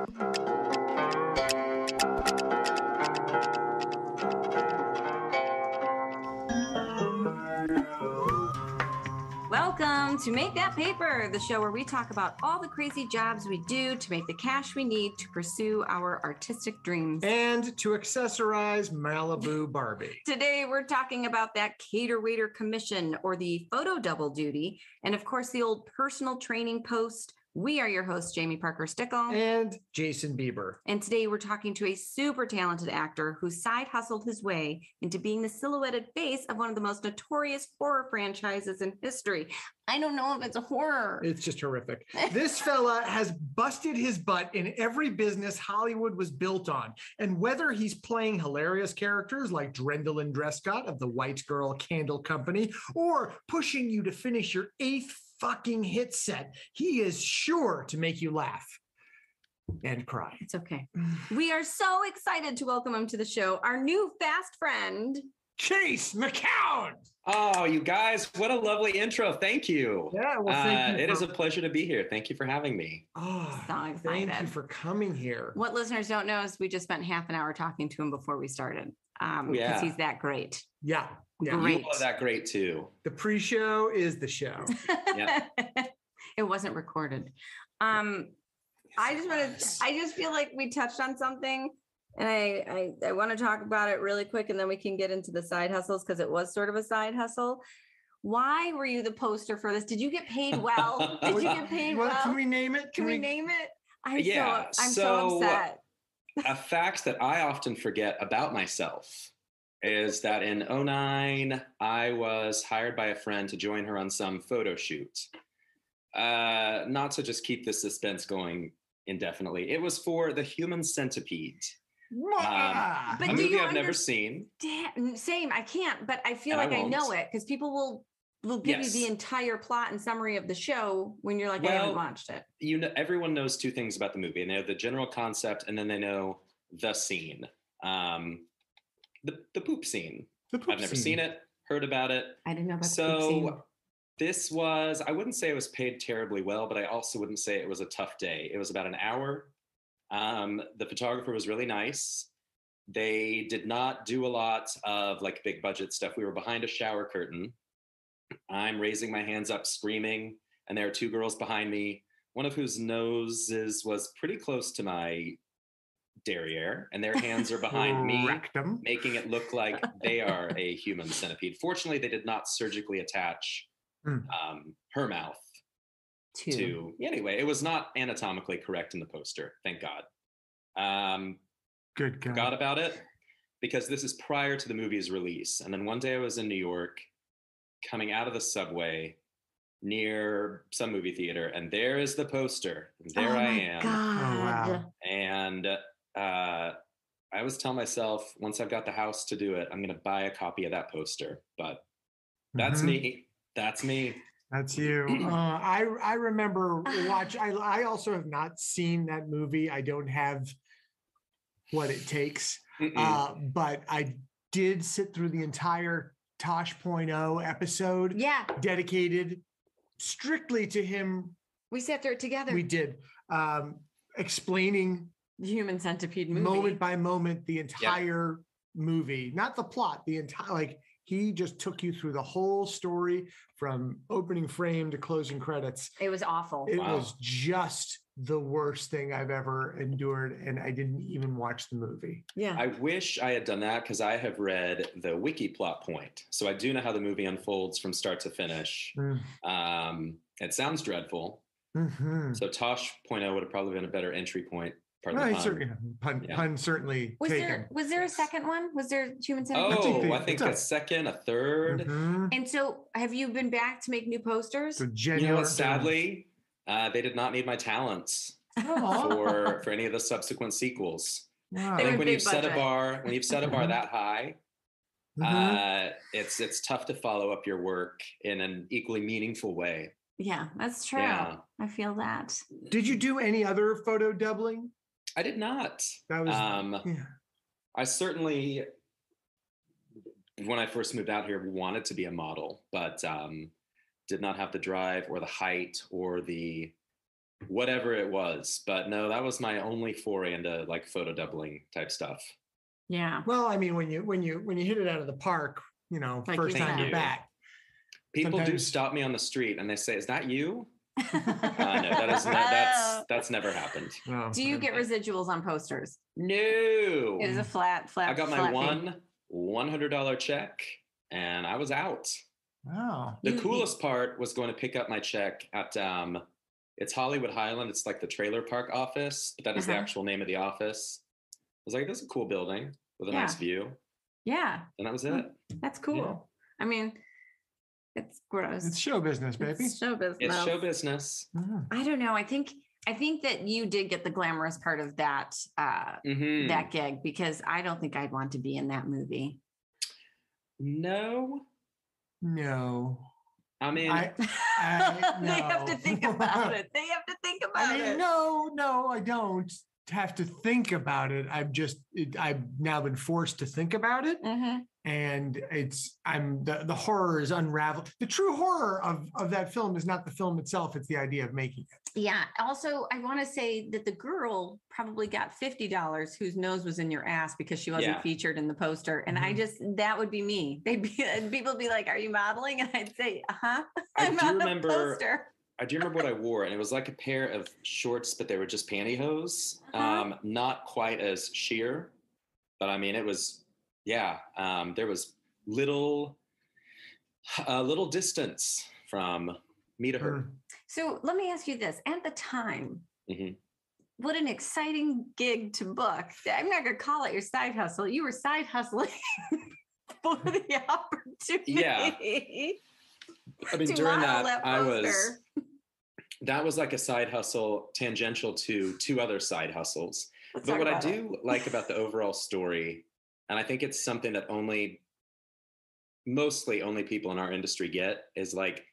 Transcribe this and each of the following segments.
Welcome to Make That Paper, the show where we talk about all the crazy jobs we do to make the cash we need to pursue our artistic dreams. And to accessorize Malibu Barbie. Today, we're talking about that cater waiter commission or the photo double duty, and of course, the old personal training post. We are your hosts, Jamie Parker Stickle and Jason Bieber. And today we're talking to a super talented actor who side hustled his way into being the silhouetted face of one of the most notorious horror franchises in history. I don't know if it's a horror. It's just horrific. This fella has busted his butt in every business Hollywood was built on. And whether he's playing hilarious characters like Drendolyn Drescott of the White Girl Candle Company or pushing you to finish your 8th fucking hit set, he is sure to make you laugh and cry. It's okay. We are so excited to welcome him to the show, our new fast friend, Chase McCown. Oh, you guys, what a lovely intro. Thank you. Yeah, well, thank you. It is a pleasure to be here. Thank you for having me. Oh, so excited. Thank you for coming here. What listeners don't know is we just spent half an hour talking to him before we started because he's that great. Yeah. Great. You are that great too. The pre-show is the show. Yeah. It wasn't recorded. I just feel like we touched on something, and I want to talk about it really quick, and then we can get into the side hustles because it was sort of a side hustle. Why were you the poster for this? Did you get paid well? Did you get paid well? Can we name it? Can we name it? I'm so upset. A fact that I often forget about myself is that in 2009, I was hired by a friend to join her on some photo shoot. Not to just keep the suspense going indefinitely. It was for the Human Centipede. A movie I've never seen. Same, I can't, but I feel like I know it because people will give you the entire plot and summary of the show when you're like, I haven't watched it. You know, everyone knows two things about the movie. They know the general concept, and then they know the scene. The poop scene. I've never seen it, heard about it. I didn't know about the poop scene. This was, I wouldn't say it was paid terribly well, but I also wouldn't say it was a tough day. It was about an hour. The photographer was really nice. They did not do a lot of like big budget stuff. We were behind a shower curtain. I'm raising my hands up, screaming, and there are two girls behind me, one of whose noses was pretty close to my derriere, and their hands are behind me, making it look like they are a human centipede. Fortunately, they did not surgically attach her mouth to. Anyway, it was not anatomically correct in the poster. Thank God. Good God. Forgot about it because this is prior to the movie's release. And then one day I was in New York, coming out of the subway near some movie theater, and there is the poster. And there I am. God. Oh, wow. And I always tell myself, once I've got the house to do it, I'm going to buy a copy of that poster. But that's me. That's me. That's you. I remember I also have not seen that movie. I don't have what it takes. But I did sit through the entire Tosh.0 episode. Yeah. Dedicated strictly to him. We sat through it together. We did. Explaining the Human Centipede movie. Moment by moment, the entire movie. Not the plot, the entire, he just took you through the whole story from opening frame to closing credits. It was awful. It was just the worst thing I've ever endured, and I didn't even watch the movie. Yeah. I wish I had done that because I have read the wiki plot point. So I do know how the movie unfolds from start to finish. It sounds dreadful. So Tosh.0 would have probably been a better entry point. Pun certainly taken. Was there a second one? Was there Human Centipede? I think a second, a third. And so have you been back to make new posters? So sadly, they did not need my talents for any of the subsequent sequels. Wow. I think when you've set a bar that high, it's tough to follow up your work in an equally meaningful way. Yeah, that's true. Yeah. I feel that. Did you do any other photo doubling? I did not. That was I certainly, when I first moved out here, wanted to be a model, but did not have the drive or the height or the whatever it was. But no, that was my only foray into like photo doubling type stuff. Yeah. Well, I mean, when you hit it out of the park, Like first you time said. you're back. People do Sometimes- stop me on the street and they say, "Is that you?" No, that's never happened. Oh, Do you get residuals on posters? No, It was a flat. I got my flat fee. $100 check and I was out. Wow. The coolest part was going to pick up my check at it's Hollywood Highland. It's like the trailer park office, but that is the actual name of the office. I was like, this is a cool building with a nice view. Yeah. And that was it. That's cool. Yeah. I mean, it's gross. It's show business, baby. It's show business. It's show business. I don't know. I think that you did get the glamorous part of that that gig, because I don't think I'd want to be in that movie. No. I mean, no. They have to think about it. No, I don't have to think about it. I've now been forced to think about it. And the horror is unraveled. The true horror of that film is not the film itself, it's the idea of making it. Yeah. Also, I want to say that the girl probably got $50 whose nose was in your ass because she wasn't featured in the poster. And that would be me. People would be like, "Are you modeling?" And I'd say, I'm on the poster. I do remember what I wore, and it was like a pair of shorts, but they were just pantyhose. Not quite as sheer, but I mean, it was, there was little distance from me to her. So let me ask you this. At the time, what an exciting gig to book. I'm not going to call it your side hustle. You were side hustling for the opportunity. Yeah. I mean, during that that was like a side hustle tangential to two other side hustles. But what I do like about the overall story, and I think it's something that mostly only people in our industry get, is like,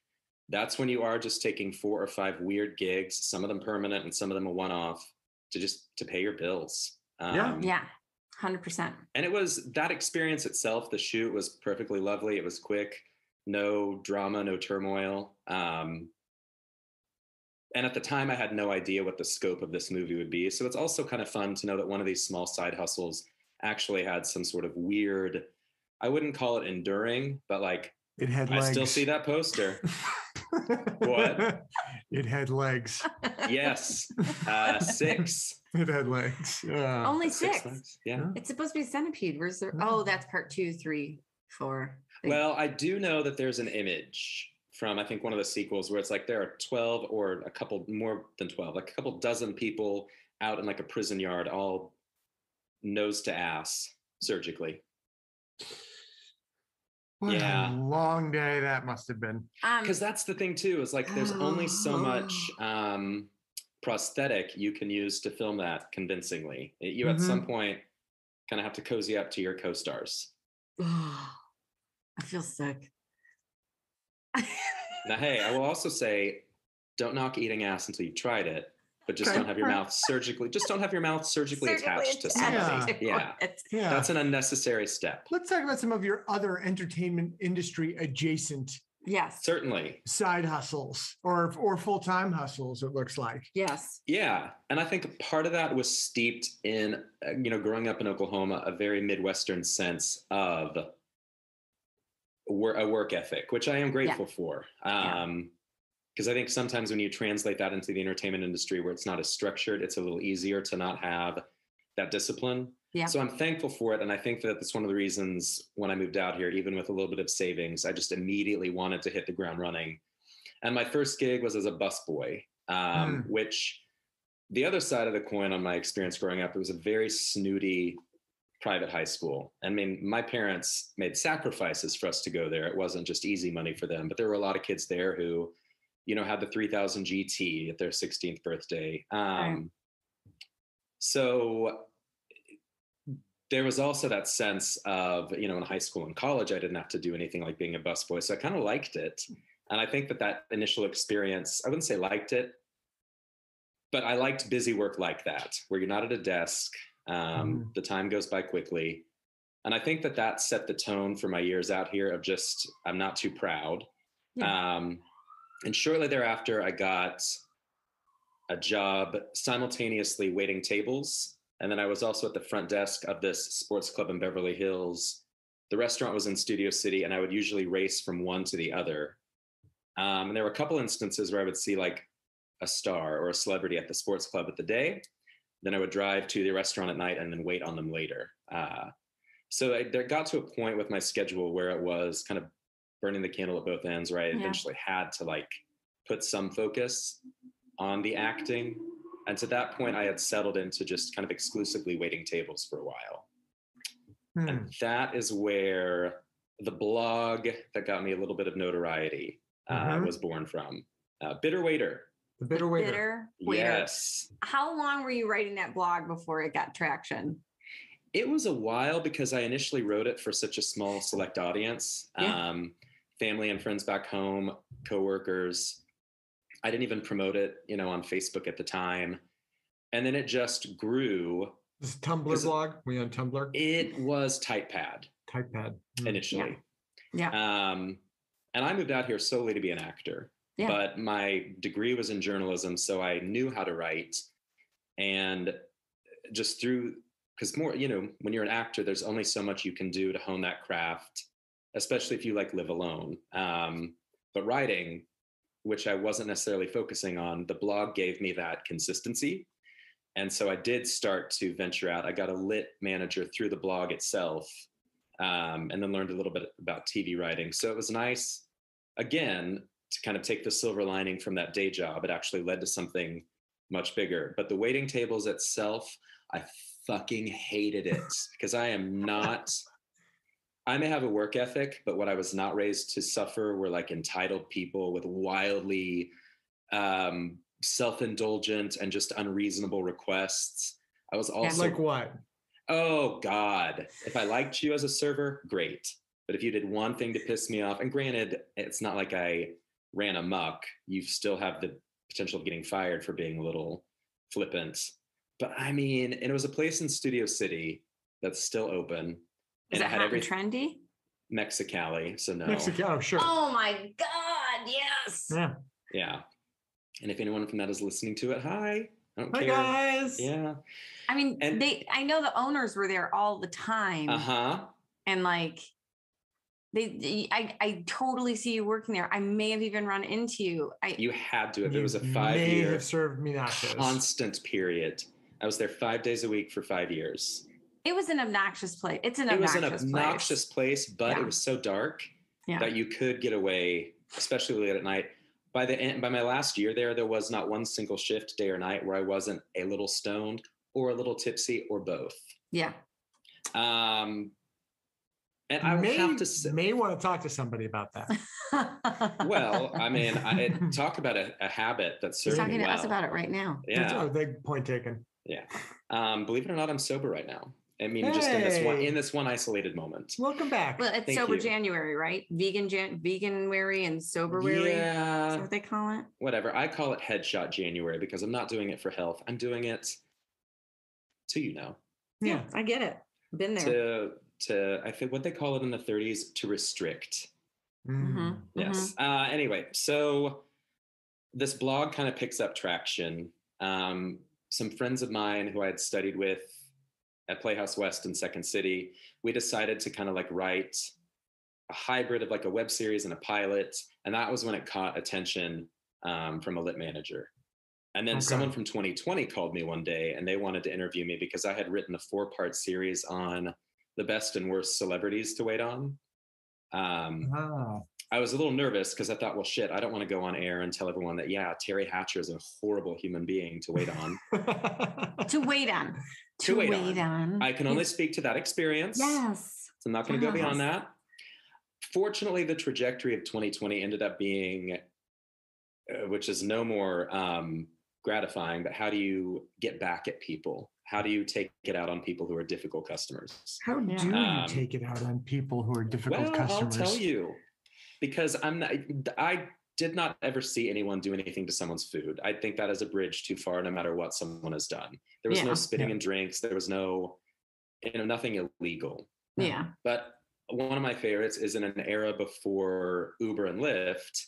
that's when you are just taking 4 or 5 weird gigs, some of them permanent and some of them a one-off, to pay your bills. 100%. And it was that experience itself. The shoot was perfectly lovely. It was quick, no drama, no turmoil. And at the time I had no idea what the scope of this movie would be. So it's also kind of fun to know that one of these small side hustles actually had some sort of weird, I wouldn't call it enduring, but like, it had legs. I still see that poster. What? It had legs. Yes. 6. It had legs. Only 6. Legs. Yeah. It's supposed to be a centipede. Where's there? Oh, that's part 2, 3, 4. Well, I do know that there's an image from, I think, one of the sequels where it's like there are 12 or a couple more than 12, like a couple dozen people out in like a prison yard, all nose to ass surgically. What a long day that must have been. Because that's the thing too, is like there's only so much prosthetic you can use to film that convincingly. You at some point kind of have to cozy up to your co-stars. I feel sick. Now, hey, I will also say, don't knock eating ass until you've tried it, but just don't have your mouth surgically attached to somebody. Yeah. That's an unnecessary step. Let's talk about some of your other entertainment industry adjacent. Yes. Certainly. Side hustles or full-time hustles, it looks like. Yes. Yeah. And I think part of that was steeped in, growing up in Oklahoma, a very Midwestern sense of a work ethic, which I am grateful for. Because I think sometimes when you translate that into the entertainment industry where it's not as structured, it's a little easier to not have that discipline. Yeah. So I'm thankful for it. And I think that that's one of the reasons when I moved out here, even with a little bit of savings, I just immediately wanted to hit the ground running. And my first gig was as a busboy, which the other side of the coin on my experience growing up, it was a very snooty private high school. I mean, my parents made sacrifices for us to go there. It wasn't just easy money for them, but there were a lot of kids there who, had the 3000 GT at their 16th birthday. So there was also that sense of, in high school and college, I didn't have to do anything like being a busboy. So I kind of liked it. And I think that initial experience, I wouldn't say liked it, but I liked busy work like that, where you're not at a desk. The time goes by quickly. And I think that set the tone for my years out here of just, I'm not too proud. And shortly thereafter, I got a job simultaneously waiting tables. And then I was also at the front desk of this sports club in Beverly Hills. The restaurant was in Studio City, and I would usually race from one to the other. And there were a couple instances where I would see like a star or a celebrity at the sports club at the day. Then I would drive to the restaurant at night and then wait on them later. So there got to a point with my schedule where it was kind of burning the candle at both ends, where I eventually had to like put some focus on the acting. And to that point, I had settled into just kind of exclusively waiting tables for a while. And that is where the blog that got me a little bit of notoriety was born from. Bitter Waiter. The Bitter Waiter. Bitter Waiter. Yes. How long were you writing that blog before it got traction? It was a while because I initially wrote it for such a small select audience. Family and friends back home, coworkers. I didn't even promote it, on Facebook at the time. And then it just grew. This Tumblr blog? Were you on Tumblr? It was TypePad. TypePad. Initially. Yeah. And I moved out here solely to be an actor. Yeah. But my degree was in journalism, so I knew how to write. And just because more, when you're an actor, there's only so much you can do to hone that craft, especially if you live alone. But writing, which I wasn't necessarily focusing on, the blog gave me that consistency. And so I did start to venture out. I got a lit manager through the blog itself, and then learned a little bit about TV writing. So it was nice, again, to kind of take the silver lining from that day job. It actually led to something much bigger. But the waiting tables itself, I fucking hated it because I may have a work ethic, but what I was not raised to suffer were like entitled people with wildly self-indulgent and just unreasonable requests. I was also like what? Oh God. If I liked you as a server, great. But if you did one thing to piss me off, and granted, it's not like I ran amok, you still have the potential of getting fired for being a little flippant. But I mean, and it was a place in Studio City that's still open. Is it hot and trendy? Mexicali, so no. Mexicali, sure. Oh my God, yes. Yeah. And if anyone from that is listening to it, hi. I don't care. Hi guys. Yeah. I mean, I know the owners were there all the time. And like, I totally see you working there. I may have even run into you. You had to. If it was a 5-year may have served me nachos. Constant period. I was there 5 days a week for 5 years. It was an obnoxious place. It was an obnoxious place, but it was so dark that you could get away, especially late at night. By my last year there was not one single shift, day or night, where I wasn't a little stoned or a little tipsy or both. Yeah. And I have to say, may want to talk to somebody about that. Well, I mean, I talk about a habit that's served me well. He's talking to us about it right now. Yeah. That's a big point taken. Yeah. Believe it or not, I'm sober right now. I mean, just in this one isolated moment. Welcome back. Well, it's Sober January, right? Veganwary and Soberwary. Yeah. Is that what they call it? Whatever. I call it Headshot January because I'm not doing it for health. I'm doing it Yeah, I get it. Been there. I think what they call it in the 30s, to restrict. Mm-hmm. Yes. Anyway, so this blog kind of picks up traction. Some friends of mine who I had studied with at Playhouse West in Second City, we decided to kind of like write a hybrid of like a web series and a pilot. And that was when it caught attention from a lit manager. And then someone from 2020 called me one day and they wanted to interview me because I had written a 4-part series on the best and worst celebrities to wait on. I was a little nervous because I thought, well, shit, I don't want to go on air and tell everyone that, Terry Hatcher is a horrible human being to wait on. To wait on. I can only speak to that experience. Yes. So I'm not going to go beyond that. Fortunately, the trajectory of 2020 ended up being, which is no more gratifying, but how do you get back at people? How do you take it out on people who are difficult customers? How do you take it out on people who are difficult customers? I'll tell you, because I did not ever see anyone do anything to someone's food. I think that is a bridge too far, no matter what someone has done. There was no spitting in drinks. There was nothing illegal. Yeah. But one of my favorites is in an era before Uber and Lyft.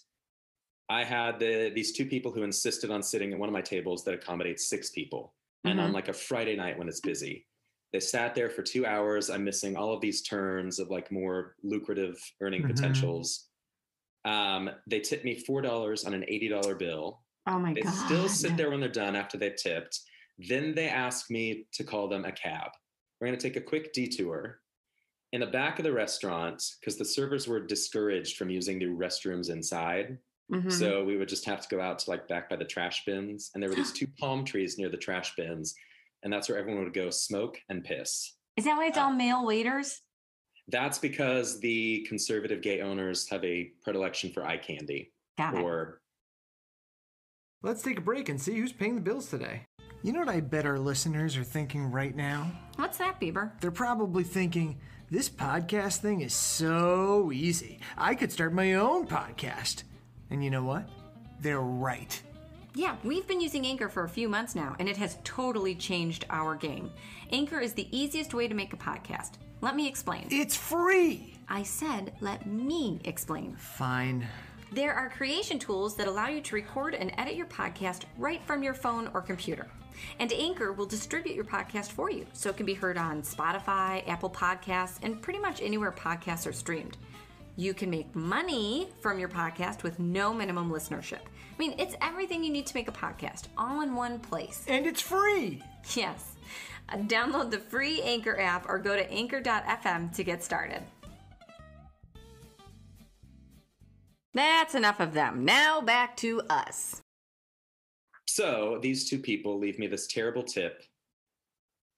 I had these two people who insisted on sitting at one of my tables that accommodates 6 people. And on like a Friday night when it's busy, they sat there for 2 hours. I'm missing all of these turns of like more lucrative earning potentials. They tipped me $4 on an $80 bill. Oh my They God. still sit there when they're done after they've tipped. Then they ask me to call them a cab. We're going to take a quick detour in the back of the restaurant because the servers were discouraged from using the restrooms inside. So we would just have to go out to like back by the trash bins. And there were these 2 palm trees near the trash bins. And that's where everyone would go smoke and piss. Is that why it's all male waiters? That's because the conservative gay owners have a predilection for eye candy. Got it. Or Let's take a break and see who's paying the bills today. You know what I bet our listeners are thinking right now? What's that, Bieber? They're probably thinking, this podcast thing is so easy. I could start my own podcast. And you know what? They're right. Yeah, we've been using Anchor for a few months now, and it has totally changed our game. Anchor is the easiest way to make a podcast. Let me explain. It's free. I said, let me explain. Fine. There are creation tools that allow you to record and edit your podcast right from your phone or computer. And Anchor will distribute your podcast for you, so it can be heard on Spotify, Apple Podcasts, and pretty much anywhere podcasts are streamed. You can make money from your podcast with no minimum listenership. I mean, it's everything you need to make a podcast, all in one place. And it's free. Yes. Download the free Anchor app or go to anchor.fm to get started. That's enough of them. Now back to us. so these 2 people leave me this terrible tip.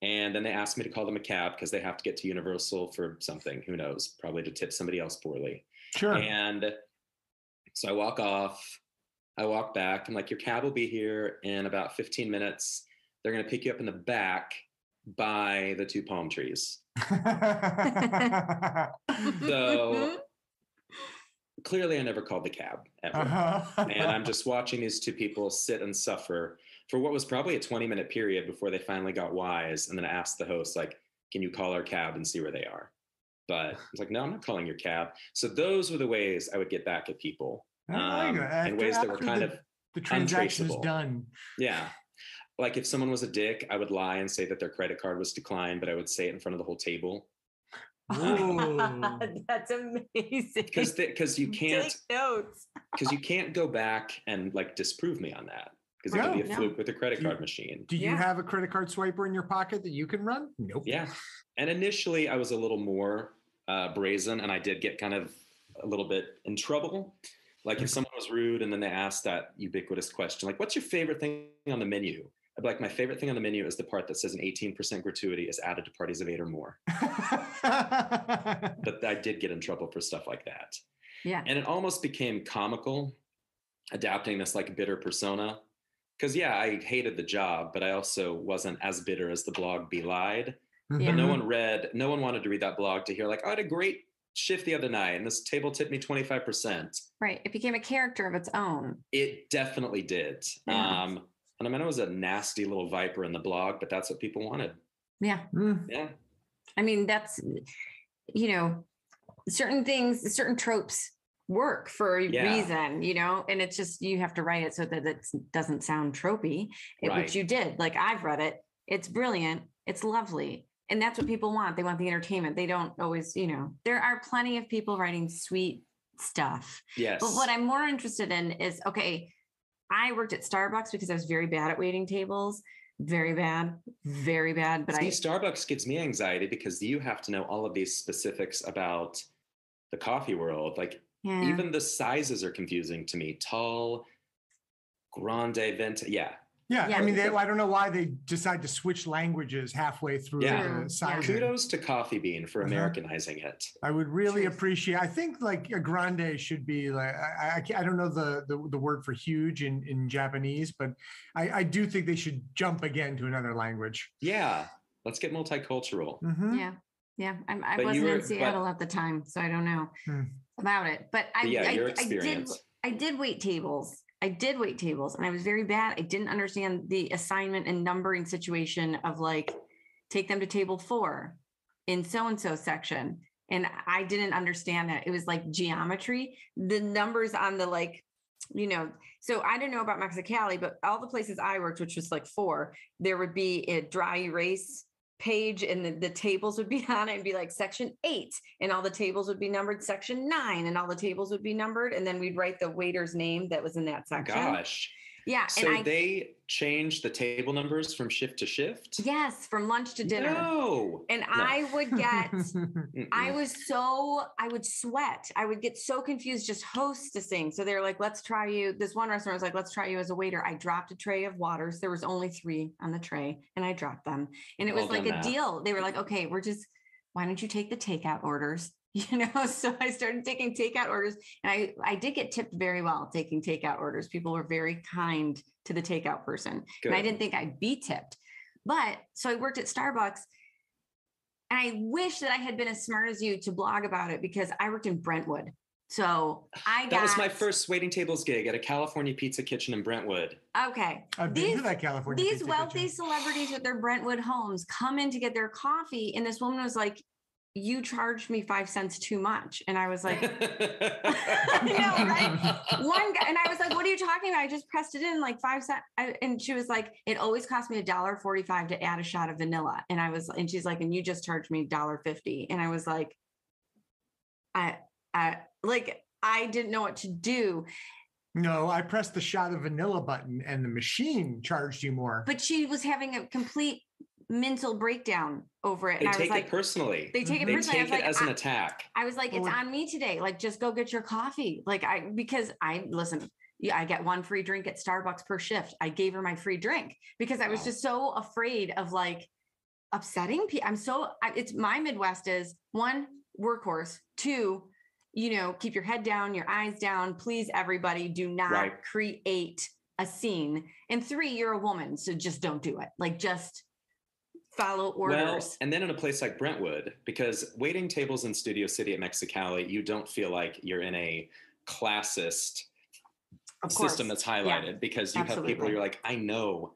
And then they ask me to call them a cab because they have to get to Universal for something. Who knows? Probably to tip somebody else poorly. Sure. And so I walk off. I walk back. I'm like, your cab will be here in about 15 minutes. They're going to pick you up in the back by the 2 palm trees. So clearly I never called the cab ever. And I'm just watching these 2 people sit and suffer for what was probably a 20-minute period before they finally got wise and then asked the host, like, can you call our cab and see where they are? But I was like, no, I'm not calling your cab. So those were the ways I would get back at people. In ways that were kind of the transaction is untraceable. done. Yeah. Like if someone was a dick, I would lie and say that their credit card was declined, but I would say it in front of the whole table. That's amazing. Because you can't Take notes. because you can't go back and like disprove me on that because it No, could be a no. fluke with a credit card machine. Do you Yeah. have a credit card swiper in your pocket that you can run? Nope. Yeah. And initially I was a little more brazen and I did get kind of a little bit in trouble. Like if someone was rude and then they asked that ubiquitous question, like, what's your favorite thing on the menu? I'd be like, my favorite thing on the menu is the part that says an 18% gratuity is added to parties of 8 or more. But I did get in trouble for stuff like that. Yeah. And it almost became comical, adapting this like bitter persona. Because yeah, I hated the job, but I also wasn't as bitter as the blog belied. Yeah. But no one wanted to read that blog to hear like, oh, I had a great shift the other night and this table tipped me 25%. Right. It became a character of its own. It definitely did. Yeah. And I mean, I was a nasty little viper in the blog, but that's what people wanted. Yeah. Yeah. I mean, that's, you know, certain things, certain tropes work for a Yeah. reason, you know, and it's just, you have to write it so that it doesn't sound tropey, Right. which you did. Like I've read it. It's brilliant. It's lovely. And that's what people want. They want the entertainment. They don't always, you know, there are plenty of people writing sweet stuff. Yes. But what I'm more interested in is, okay, I worked at Starbucks because I was very bad at waiting tables. Very bad. But See, Starbucks gives me anxiety because you have to know all of these specifics about the coffee world. Like yeah. even the sizes are confusing to me. Tall, grande, venti. Yeah. Yeah, Yeah. I mean, I don't know why they decide to switch languages halfway through Yeah. the sizing. Kudos to Coffee Bean for Americanizing it. I would really Truth. appreciate. I think like a grande should be like I don't know the word for huge in Japanese, but I do think they should jump again to another language. Yeah. Let's get multicultural. Mhm. Yeah. Yeah. I But wasn't you in were- Seattle at the time, so I don't know about it. But your I experience. did wait tables. And I was very bad. I didn't understand the assignment and numbering situation of like, take them to table 4 in so-and-so section. And I didn't understand that. It was like geometry. The numbers on the like so I didn't know about Mexicali, but all the places I worked, which was like 4, there would be a dry erase page and the tables would be on it and be like section 8 and all the tables would be numbered section 9 and all the tables would be numbered. And then we'd write the waiter's name that was in that section. Gosh. Yeah. So they changed the table numbers from shift to shift? Yes, from lunch to dinner. No. And No. I would get, I would sweat. I would get so confused just hostessing. So they're like, let's try you. This one restaurant was like, let's try you as a waiter. I dropped a tray of waters. There was only 3 on the tray and I dropped them. And it was like a deal. They were like, okay, why don't you take the takeout orders? So I started taking takeout orders and I did get tipped very well taking takeout orders. People were very kind to the takeout person. Good. And I didn't think I'd be tipped. But so I worked at Starbucks and I wish that I had been as smart as you to blog about it because I worked in Brentwood. So that was my first waiting tables gig at a California pizza kitchen in Brentwood. Okay. I've been to that California These pizza wealthy kitchen. celebrities with their Brentwood homes come in to get their coffee. And this woman was like, you charged me 5 cents too much. And I was like, I know, right? One guy, and I was like, what are you talking about? I just pressed it in like 5 cents. And she was like, it always cost me $1.45 to add a shot of vanilla. And she's like, and you just charged me $1.50. And I was like, I didn't know what to do. No, I pressed the shot of vanilla button and the machine charged you more. But she was having a complete mental breakdown over it. They and I was take like, it personally. They take it They personally. take it as an attack. I was like, it's on me today. Like, just go get your coffee. I get 1 free drink at Starbucks per shift. I gave her my free drink because I was just so afraid of like upsetting people. It's my Midwest is 1, workhorse, 2, keep your head down, your eyes down. Please, everybody, do not create a scene. And 3, you're a woman. So just don't do it. Like, just follow orders. Well, and then in a place like Brentwood, because waiting tables in Studio City at Mexicali, you don't feel like you're in a classist system that's highlighted because you have people you're like, I know,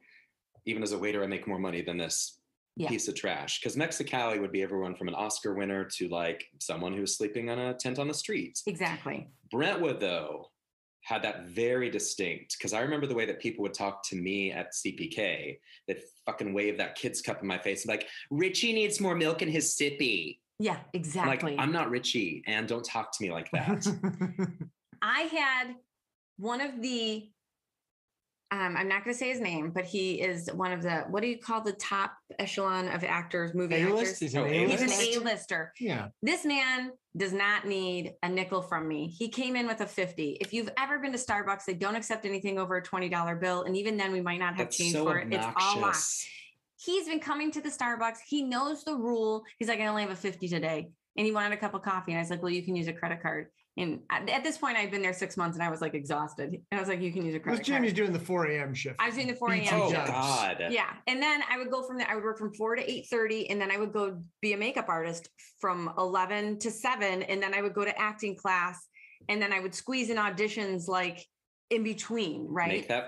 even as a waiter, I make more money than this piece of trash. Because Mexicali would be everyone from an Oscar winner to like someone who's sleeping on a tent on the street. Exactly. Brentwood, though, had that very distinct, because I remember the way that people would talk to me at CPK, that fucking wave that kid's cup in my face, like, Richie needs more milk in his sippy. Yeah, exactly. I'm not Richie, and don't talk to me like that. I had one of the, I'm not going to say his name, but he is one of the, what do you call the top echelon of actors, movie actors? He's an A-list? He's an A-lister. Yeah. This man does not need a nickel from me. He came in with a 50. If you've ever been to Starbucks, they don't accept anything over a $20 bill. And even then we might not have change for it. It's all locked. He's been coming to the Starbucks. He knows the rule. He's like, I only have a 50 today. And he wanted a cup of coffee. And I was like, well, you can use a credit card. And at this point, I'd been there 6 months and I was like exhausted. And I was like, you can use a credit card. Jamie's doing the 4 a.m. shift. I was doing the 4 a.m. Oh, shift. God. Yeah. And then I would go from there. I would work from 4 to 8:30. And then I would go be a makeup artist from 11 to 7. And then I would go to acting class. And then I would squeeze in auditions like in between, right? Make that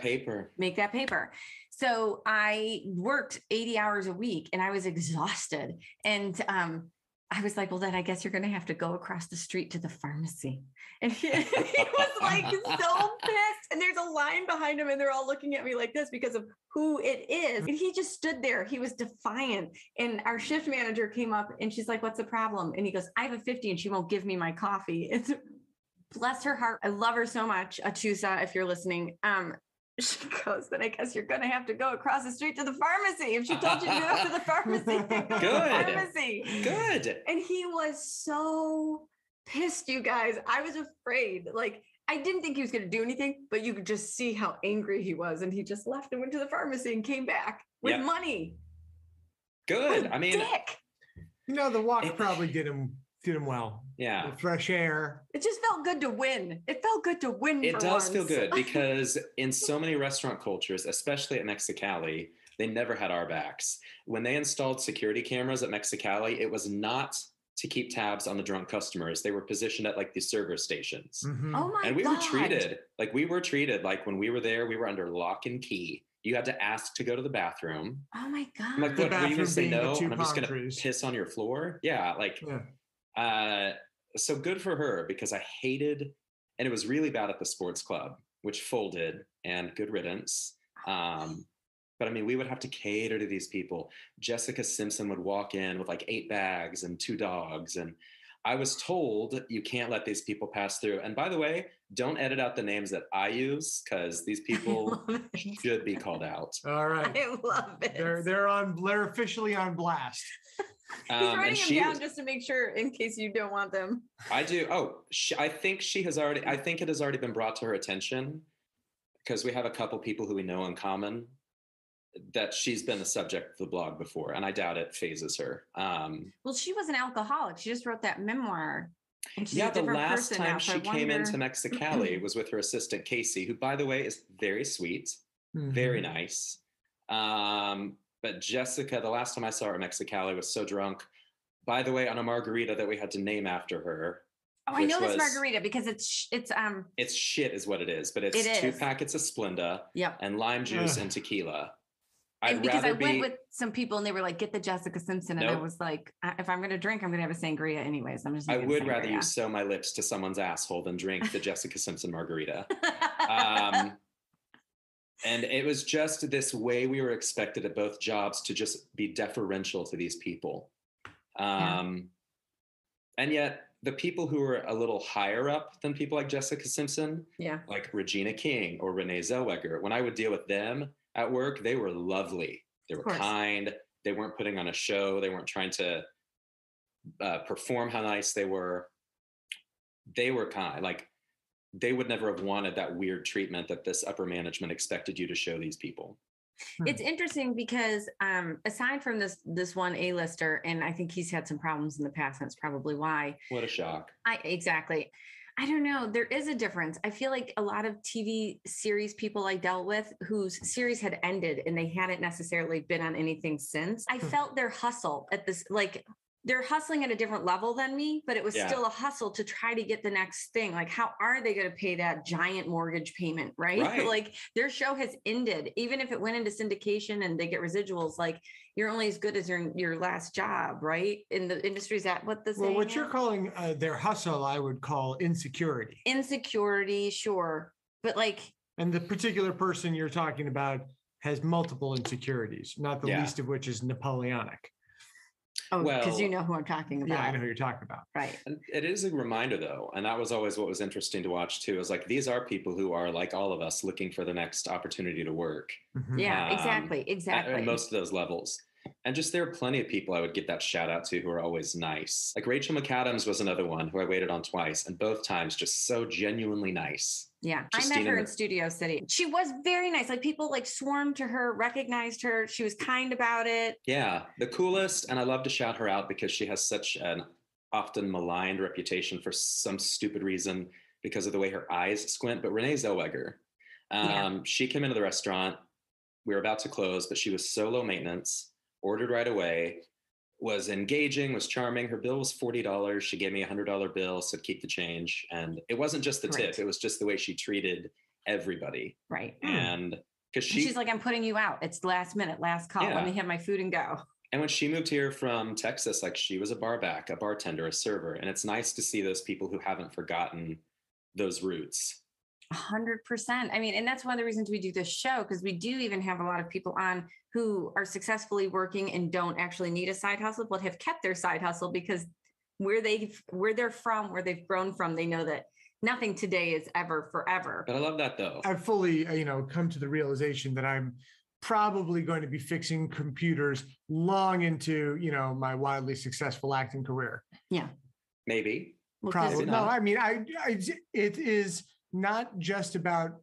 paper. So I worked 80 hours a week and I was exhausted. And I was like, well, then I guess you're going to have to go across the street to the pharmacy. And he was like so pissed. And there's a line behind him and they're all looking at me like this because of who it is. And he just stood there. He was defiant. And our shift manager came up and she's like, what's the problem? And he goes, I have a 50 and she won't give me my coffee. It's bless her heart. I love her so much. Achusa, if you're listening. She goes, then I guess you're going to have to go across the street to the pharmacy. If she told you to go to the pharmacy, then go to the pharmacy. Good. And he was so pissed, you guys. I was afraid. Like, I didn't think he was going to do anything, but you could just see how angry he was. And he just left and went to the pharmacy and came back with money. Good. I mean, dick. The walk probably did him well. Yeah. The fresh air. It just felt good to win. It felt good to win. It does feel good because in so many restaurant cultures, especially at Mexicali, they never had our backs. When they installed security cameras at Mexicali, it was not to keep tabs on the drunk customers. They were positioned at like the server stations. Mm-hmm. Oh my God. And we were treated like when we were there, we were under lock and key. You had to ask to go to the bathroom. Oh my God. I'm like, what, are you going to say no? And I'm just going to piss on your floor? Yeah. So good for her because I hated, and it was really bad at the sports club. which folded, and good riddance. But I mean, we would have to cater to these people. Jessica Simpson would walk in with like 8 bags and 2 dogs. And I was told you can't let these people pass through. And by the way, don't edit out the names that I use, because these people should be called out. All right. I love it. They're officially on blast. He's writing them down just to make sure in case you don't want them. I do. Oh, I think it has already been brought to her attention, because we have a couple people who we know in common, that she's been the subject of the blog before, and I doubt it phases her. Well, she was an alcoholic. She just wrote that memoir. And she's Yeah, a the different last person time now, so she I came wonder- into Mexicali was with her assistant Casey, who, by the way, is very sweet, very nice. But Jessica, the last time I saw her at Mexicali, was so drunk. By the way, on a margarita that we had to name after her. Oh, I know this margarita because it's shit is what it is, but it's 2 packets of Splenda and lime juice and tequila. And because I went with some people and they were like, get the Jessica Simpson. And I was like, if I'm going to drink, I'm going to have a sangria anyways. I'm just I would rather you sew my lips to someone's asshole than drink the Jessica Simpson margarita. And it was just this way we were expected at both jobs to just be deferential to these people. And yet the people who were a little higher up than people like Jessica Simpson, like Regina King or Renee Zellweger, when I would deal with them at work, they were lovely. They were kind. They weren't putting on a show. They weren't trying to perform how nice they were. They were kind. Like, they would never have wanted that weird treatment that this upper management expected you to show these people. It's interesting because aside from this one A-lister, and I think he's had some problems in the past, and that's probably why. What a shock. Exactly. I don't know. There is a difference. I feel like a lot of TV series people I dealt with whose series had ended and they hadn't necessarily been on anything since. I felt their hustle at this, like, they're hustling at a different level than me, but it was still a hustle to try to get the next thing. Like, how are they going to pay that giant mortgage payment? Right. Like, their show has ended. Even if it went into syndication and they get residuals, like, you're only as good as your last job, right? In the industry, is that what the saying what is? you're calling their hustle, I would call insecurity. Insecurity, sure. But like, and the particular person you're talking about has multiple insecurities, not the least of which is Napoleonic. Oh, because you know who I'm talking about. Yeah, I know who you're talking about. Right. And it is a reminder, though, and that was always what was interesting to watch, too, is like, these are people who are, like all of us, looking for the next opportunity to work. Yeah, exactly. At most of those levels. And just there are plenty of people I would give that shout out to who are always nice. Like Rachel McAdams was another one who I waited on twice, and both times just so genuinely nice. Yeah, I met her in Studio City. She was very nice. Like, people like swarmed to her, recognized her. She was kind about it. Yeah, the coolest. And I love to shout her out because she has such an often maligned reputation for some stupid reason because of the way her eyes squint. But Renee Zellweger, she came into the restaurant. We were about to close, but she was so low maintenance, ordered right away, was engaging, was charming. Her bill was $40. She gave me a $100 bill, said keep the change. And it wasn't just the tip. It was just the way she treated everybody. Right. And because she's like, I'm putting you out. It's last minute, last call. Let me have my food and go. And when she moved here from Texas, like, she was a bar back, a bartender, a server. And it's nice to see those people who haven't forgotten those roots. 100%. I mean, and that's one of the reasons we do this show, because we do even have a lot of people on who are successfully working and don't actually need a side hustle, but have kept their side hustle because where they're from, where they've grown from, they know that nothing today is ever forever. But I love that, though. I've fully, come to the realization that I'm probably going to be fixing computers long into, my wildly successful acting career. Yeah. Maybe. Probably. No, I mean, it is not just about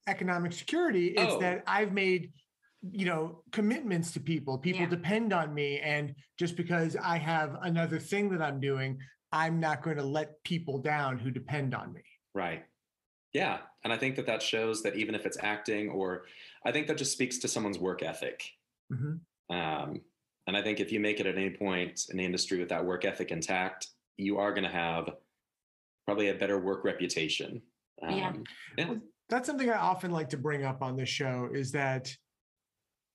economic security. It's that I've made, commitments to people. People depend on me. And just because I have another thing that I'm doing, I'm not going to let people down who depend on me. Right. Yeah. And I think that shows that even if it's acting, or I think that just speaks to someone's work ethic. And I think if you make it at any point in the industry with that work ethic intact, you are going to have probably a better work reputation. Well, that's something I often like to bring up on this show, is that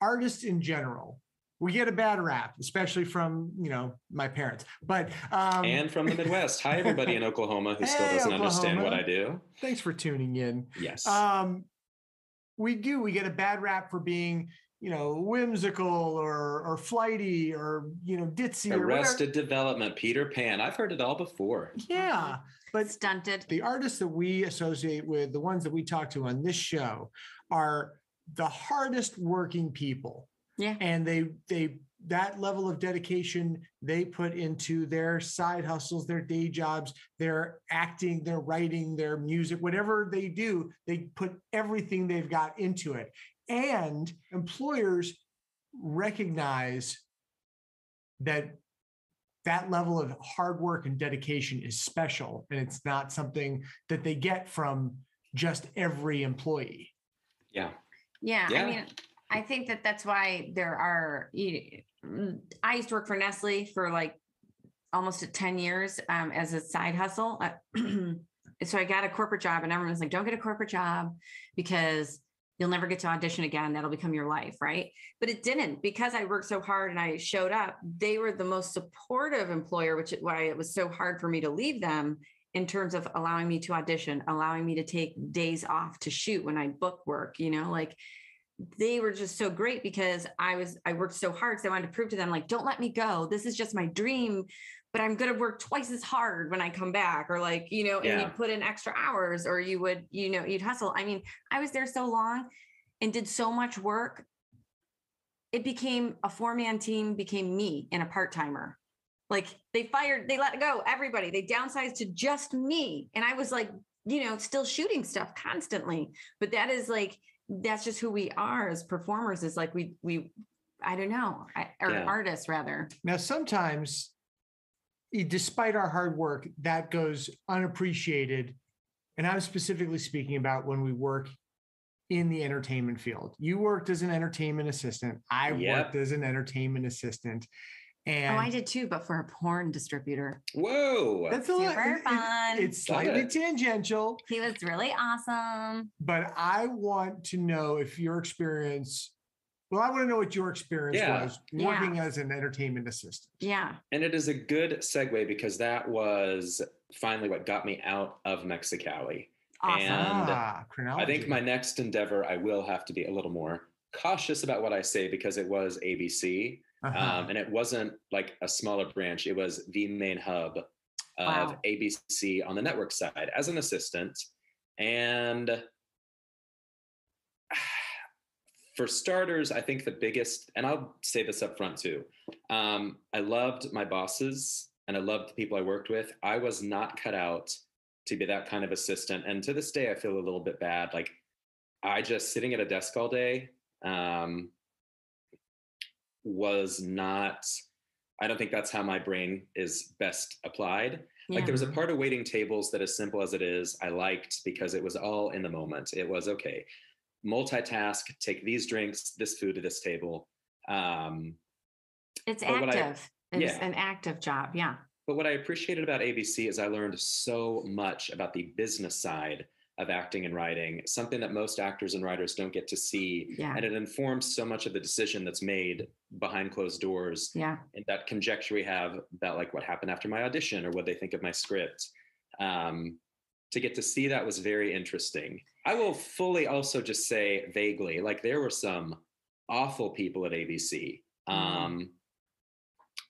artists in general we get a bad rap, especially from, my parents, but and from the Midwest. Hi, everybody in Oklahoma who still doesn't understand what I do. Thanks for tuning in. Yes. We get a bad rap for being, whimsical or flighty or, ditzy. Arrested Development, Peter Pan. I've heard it all before. Yeah. But stunted. The artists that we associate with, the ones that we talk to on this show, are the hardest working people. Yeah. And they that level of dedication they put into their side hustles, their day jobs, their acting, their writing, their music, whatever they do, they put everything they've got into it. And employers recognize that level of hard work and dedication is special, and it's not something that they get from just every employee. Yeah. I mean, I think that's why there are, I used to work for Nestle for like almost 10 years as a side hustle. So I got a corporate job, and everyone's like, don't get a corporate job because you'll never get to audition again. That'll become your life, right? But it didn't, because I worked so hard and I showed up. They were the most supportive employer, which is why it was so hard for me to leave them, in terms of allowing me to audition, allowing me to take days off to shoot when I book work, like they were just so great, because I worked so hard. So I wanted to prove to them, like, don't let me go. This is just my dream, but I'm going to work twice as hard when I come back, or and you'd put in extra hours, or you would, you'd hustle. I mean, I was there so long and did so much work. It became a 4-man team, became me and a part-timer. Like they let go everybody. They downsized to just me. And I was like, still shooting stuff constantly, but that's just who we are as performers, is like, we I don't know, artists rather. Now, sometimes, despite our hard work, that goes unappreciated. And I'm specifically speaking about when we work in the entertainment field. You worked as an entertainment assistant. I worked as an entertainment assistant. And I did too, but for a porn distributor. Whoa. That's super fun. It's slightly tangential. He was really awesome. But I want to know if your experience, I want to know what your experience was working as an entertainment assistant. Yeah. And it is a good segue, because that was finally what got me out of Mexicali. Awesome. And chronology. I think my next endeavor, I will have to be a little more cautious about what I say, because it was ABC. And it wasn't like a smaller branch. It was the main hub of ABC on the network side as an assistant. And for starters, I think the biggest, and I'll say this up front too, I loved my bosses and I loved the people I worked with. I was not cut out to be that kind of assistant. And to this day, I feel a little bit bad. Like, I just sitting at a desk all day, was not, I don't think that's how my brain is best applied. Like, there was a part of waiting tables that, as simple as it is, I liked, because it was all in the moment. It was, okay, multitask, take these drinks, this food to this table. It's active. It's an active job. Yeah. But what I appreciated about ABC is I learned so much about the business side of acting and writing, something that most actors and writers don't get to see. Yeah. And it informs so much of the decision that's made behind closed doors. Yeah. And that conjecture we have about like what happened after my audition or what they think of my script. To get to see that was very interesting. I will fully also just say vaguely, like, there were some awful people at ABC.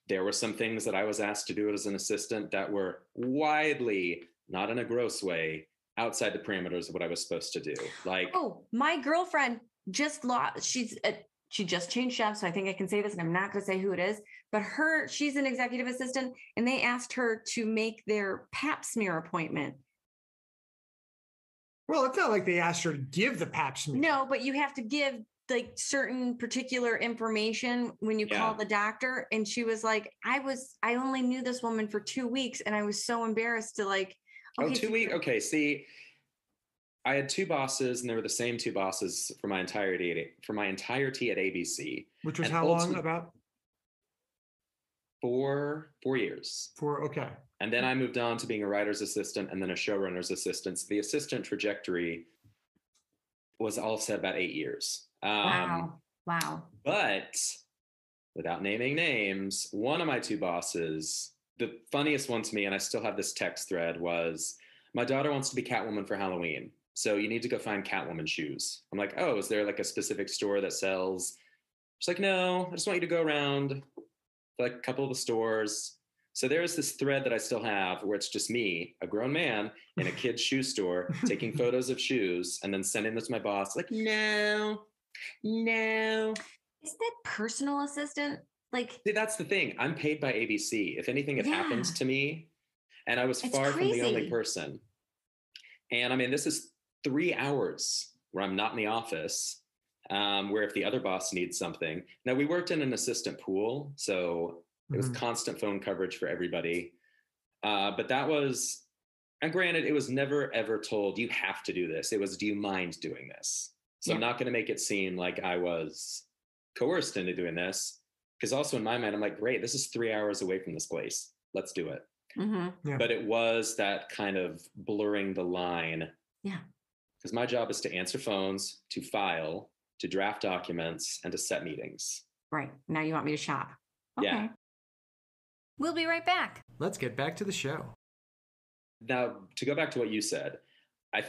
There were some things that I was asked to do as an assistant that were widely, not in a gross way, outside the parameters of what I was supposed to do. Like, my girlfriend just she just changed chefs, so I think I can say this, and I'm not going to say who it is, but she's an executive assistant, and they asked her to make their pap smear appointment. Well, it's not like they asked her to give the pap smear. No, but you have to give like certain particular information when you call the doctor. And she was like, I only knew this woman for 2 weeks, and I was so embarrassed to like, okay, 2 weeks. Okay. See, I had two bosses, and they were the same two bosses for my entirety at ABC. Which was how long? About 4 years. Okay. And then I moved on to being a writer's assistant and then a showrunner's assistant. So the assistant trajectory was all said about 8 years. Wow. But without naming names, one of my two bosses, the funniest one to me, and I still have this text thread, was my daughter wants to be Catwoman for Halloween. So you need to go find Catwoman shoes. I'm like, oh, is there like a specific store that sells? She's like, no, I just want you to go around like a couple of the stores. So there's this thread that I still have where it's just me, a grown man in a kid's shoe store, taking photos of shoes and then sending this to my boss. Like, no. Is that personal assistant? Like, See, that's the thing. I'm paid by ABC. If anything had happened to me, and I was far from the only person. And I mean, this is 3 hours where I'm not in the office, where if the other boss needs something. Now, we worked in an assistant pool, so it was constant phone coverage for everybody. But that was, and granted, it was never, ever told, you have to do this. It was, do you mind doing this? So I'm not going to make it seem like I was coerced into doing this. Because also in my mind, I'm like, great, this is 3 hours away from this place. Let's do it. But it was that kind of blurring the line. Yeah. Because my job is to answer phones, to file, to draft documents, and to set meetings. Right. Now you want me to shop. Okay. Yeah. We'll be right back. Let's get back to the show. Now, to go back to what you said, I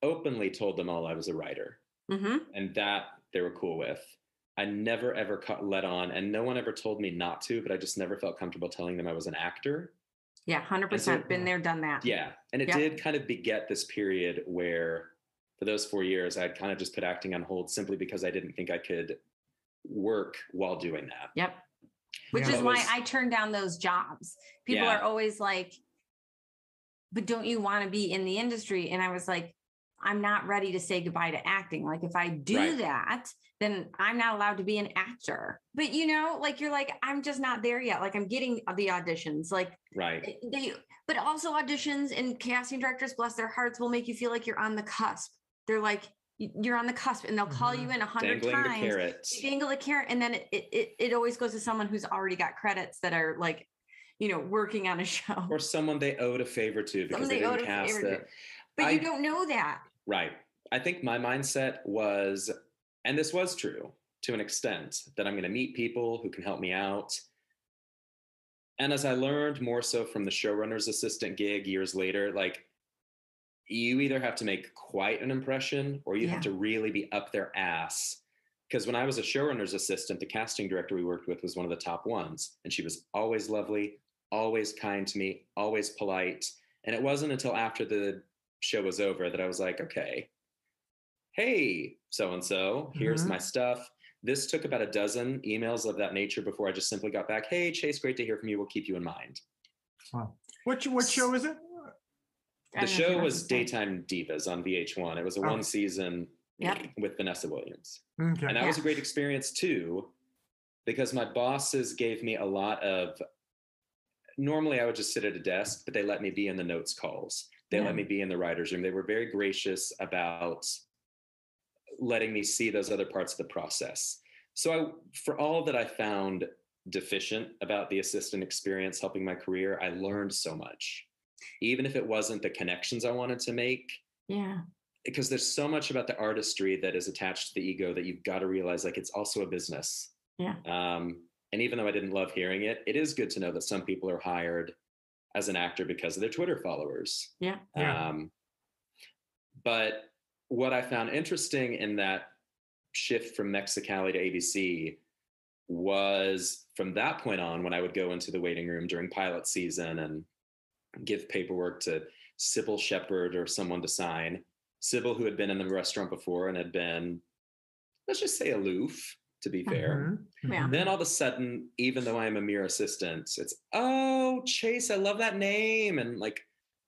openly told them all I was a writer. And that they were cool with. I never, ever let on, and no one ever told me not to, but I just never felt comfortable telling them I was an actor. Yeah, 100%. Been there, done that. Yeah. And it did kind of beget this period where for those 4 years, I kind of just put acting on hold simply because I didn't think I could work while doing that. Yep. Which is why I turned down those jobs. People are always like, but don't you want to be in the industry? And I was like, I'm not ready to say goodbye to acting. Like if I do that, then I'm not allowed to be an actor. But you know, like you're like, I'm just not there yet. Like I'm getting the auditions, like but also auditions and casting directors, bless their hearts, will make you feel like you're on the cusp. They're like, you're on the cusp, and they'll call you in 100 Dangling times. the carrot. Dangle the carrot. And then it always goes to someone who's already got credits that are like, you know, working on a show. Or someone they owed a favor to because they didn't cast it. But you don't know that. Right. I think my mindset was, and this was true to an extent, that I'm going to meet people who can help me out. And as I learned more so from the showrunner's assistant gig years later, like you either have to make quite an impression or you have to really be up their ass. Because when I was a showrunner's assistant, the casting director we worked with was one of the top ones. And she was always lovely, always kind to me, always polite. And it wasn't until after the show was over that I was like, okay, hey, so-and-so, here's my stuff. This took about a dozen emails of that nature before I just simply got back, hey, Chase, great to hear from you. We'll keep you in mind. Wow. What show is it? The show was Daytime Divas on VH1. It was a one season with Vanessa Williams. Okay. And that was a great experience too, because my bosses gave me a lot of, normally I would just sit at a desk, but they let me be in the notes calls. They let me be in the writer's room. They were very gracious about letting me see those other parts of the process. So for all that I found deficient about the assistant experience helping my career, I learned so much, even if it wasn't the connections I wanted to make. Yeah. Because there's so much about the artistry that is attached to the ego that you've got to realize, like, it's also a business. Yeah. And even though I didn't love hearing it, it is good to know that some people are hired as an actor because of their Twitter followers. Yeah. But what I found interesting in that shift from Mexicali to ABC was from that point on, when I would go into the waiting room during pilot season and give paperwork to Sybil Shepherd or someone to sign. Sybil, who had been in the restaurant before and had been, let's just say, aloof, to be fair. Yeah. Then all of a sudden, even though I am a mere assistant, it's, oh, Chase, I love that name. And like,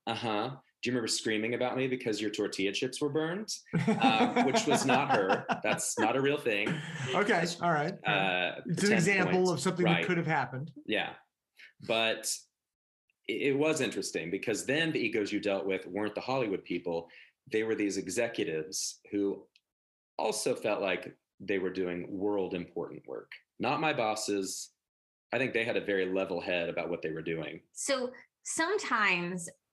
do you remember screaming about me because your tortilla chips were burned? Which was not her. That's not a real thing. Okay, all right. It's an example of something that could have happened. Yeah. But it was interesting because then the egos you dealt with weren't the Hollywood people. They were these executives who also felt like they were doing world important work. Not my bosses. I think they had a very level head about what they were doing. So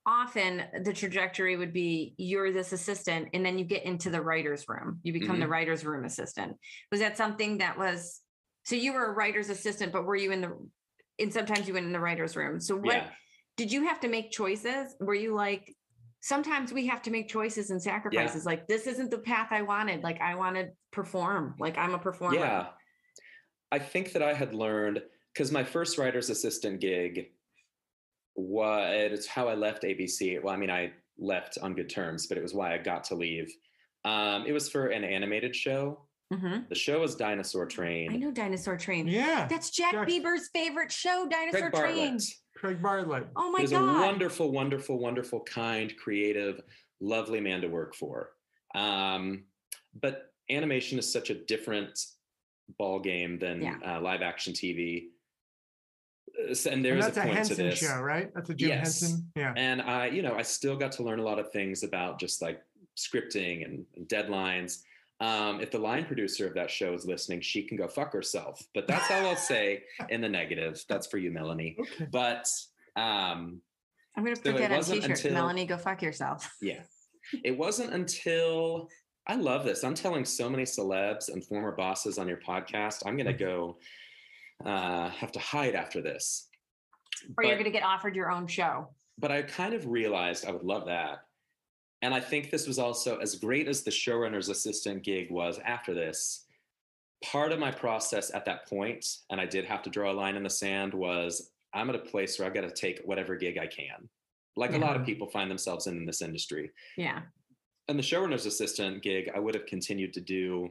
often the trajectory would be you're this assistant and then you get into the writer's room. You become the writer's room assistant. Was that something that was So you were a writer's assistant, but were you and sometimes you went in the writer's room. So what did you have to make choices? Were you like, sometimes we have to make choices and sacrifices. Like, this isn't the path I wanted. Like, I want to perform. Like, I'm a performer. Yeah. I think that I had learned, because my first writer's assistant gig it's how I left ABC. Well, I mean, I left on good terms, but it was why I got to leave. It was for an animated show. Mm-hmm. The show was Dinosaur Train. I know Dinosaur Train. Yeah. That's Jack Bieber's favorite show, Dinosaur Train. Craig Bartlett. Oh my God. He was God. a wonderful, wonderful, wonderful, kind, creative, lovely man to work for. But animation is such a different ball game than live action TV. And there's a point to this show, right? That's a Jim Henson. Yeah. And I still got to learn a lot of things about just like scripting and deadlines. If the line producer of that show is listening, she can go fuck herself. But that's all I'll say in the negative. That's for you, Melanie. Okay. But I'm going to put that on a t-shirt. Melanie, go fuck yourself. Yeah. It wasn't until, I love this. I'm telling so many celebs and former bosses on your podcast, I'm going to go have to hide after this. Or you're going to get offered your own show. But I kind of realized I would love that. And I think this was also, as great as the showrunner's assistant gig was after this, part of my process at that point, and I did have to draw a line in the sand, was I'm at a place where I've got to take whatever gig I can. Like a lot of people find themselves in this industry. Yeah. And the showrunner's assistant gig, I would have continued to do